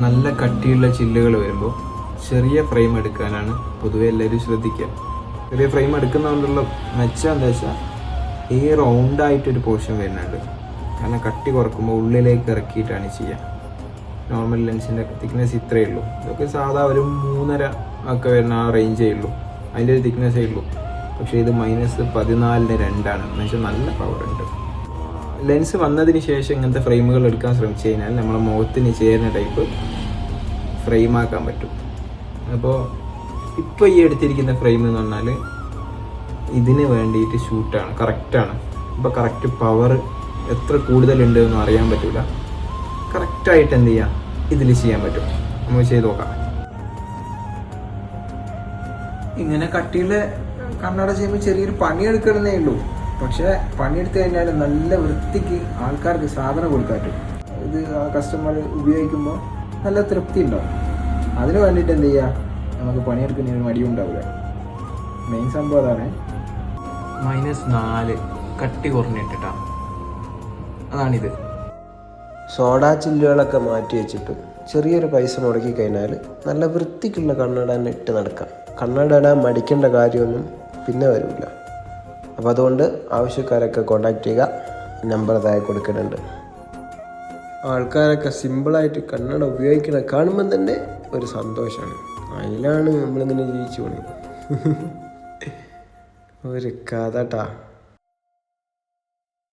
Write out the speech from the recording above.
നല്ല കട്ടിയുള്ള ചില്ലുകൾ വരുമ്പോൾ ചെറിയ ഫ്രെയിം എടുക്കാനാണ് പൊതുവെ എല്ലാവരും ശ്രദ്ധിക്കുക. ചെറിയ ഫ്രെയിം എടുക്കുന്നതുകൊണ്ടുള്ള മെച്ചം എന്താ വെച്ചാൽ ഈ റൗണ്ടായിട്ടൊരു പോർഷൻ വരുന്നുണ്ട്. കാരണം കട്ടി കുറക്കുമ്പോൾ ഉള്ളിലേക്ക് ഇറക്കിയിട്ടാണ് ചെയ്യുക. നോർമൽ ലെൻസിൻ്റെ തിക്നെസ് ഇത്രയേ ഉള്ളൂ. ഇതൊക്കെ സാധാ ഒരു 3.5 ഒക്കെ വരുന്ന ആ റേഞ്ചേ ഉള്ളൂ, അതിൻ്റെ ഒരു തിക്നെസ്സേ ഉള്ളൂ. പക്ഷേ ഇത് -14/2 എന്ന് വെച്ചാൽ നല്ല പവർ ഉണ്ട്. ലെൻസ് വന്നതിന് ശേഷം ഇങ്ങനത്തെ ഫ്രെയിമുകൾ എടുക്കാൻ ശ്രമിച്ചു കഴിഞ്ഞാൽ നമ്മളെ മുഖത്തിന് ചേരുന്ന ടൈപ്പ് ഫ്രെയിമാക്കാൻ പറ്റും. അപ്പോൾ ഇപ്പോൾ ഈ എടുത്തിരിക്കുന്ന ഫ്രെയിം എന്ന് പറഞ്ഞാൽ ഇതിന് വേണ്ടിയിട്ട് ഷൂട്ടാണ്, കറക്റ്റാണ്. ഇപ്പോൾ കറക്റ്റ് പവർ എത്ര കൂടുതലുണ്ട് എന്ന് അറിയാൻ പറ്റില്ല. കറക്റ്റായിട്ട് എന്ത് ചെയ്യാം, ഇതിൽ ചെയ്യാൻ പറ്റും. നമുക്ക് ചെയ്ത് നോക്കാം. ഇങ്ങനെ കട്ടിയുള്ള കണ്ണട ചെയ്യുമ്പോൾ ചെറിയൊരു പണിയെടുക്കണമെന്നേ ഉള്ളൂ. പക്ഷേ പണിയെടുത്ത് കഴിഞ്ഞാൽ നല്ല വൃത്തിക്ക് ആൾക്കാർക്ക് സാധനം കൊടുക്കാൻ പറ്റും. ഇത് ആ കസ്റ്റമർ ഉപയോഗിക്കുമ്പോൾ നല്ല തൃപ്തി ഉണ്ടാവും. അതിന് വേണ്ടിയിട്ട് എന്ത് ചെയ്യുക, നമുക്ക് പണിയെടുക്കുന്നതിന് മടിയും ഉണ്ടാവില്ല. മെയിൻ സംഭവം അതാണ്. -4 കട്ടി കുറഞ്ഞിട്ടാണ്, അതാണിത്. സോഡാ ചില്ലുകളൊക്കെ മാറ്റി വെച്ചിട്ട് ചെറിയൊരു പൈസ മുടക്കി കഴിഞ്ഞാൽ നല്ല വൃത്തിക്കുള്ള കണ്ണട തന്നെ ഇട്ട് നടക്കാം. കണ്ണട ഇടാൻ മടിക്കേണ്ട കാര്യമൊന്നും പിന്നെ വരില്ല. അപ്പോൾ അതുകൊണ്ട് ആവശ്യക്കാരൊക്കെ കോൺടാക്ട് ചെയ്യുക. നമ്പർ താഴെ കൊടുക്കുന്നുണ്ട്. ആൾക്കാരൊക്കെ സിമ്പിളായിട്ട് കണ്ണട ഉപയോഗിക്കണ കാണുമ്പം തന്നെ ഒരു സന്തോഷമാണ്. അതിലാണ് നമ്മളിങ്ങനെ ജീവിച്ചു പോണത്. ഒരു കഥ ട്ടാ.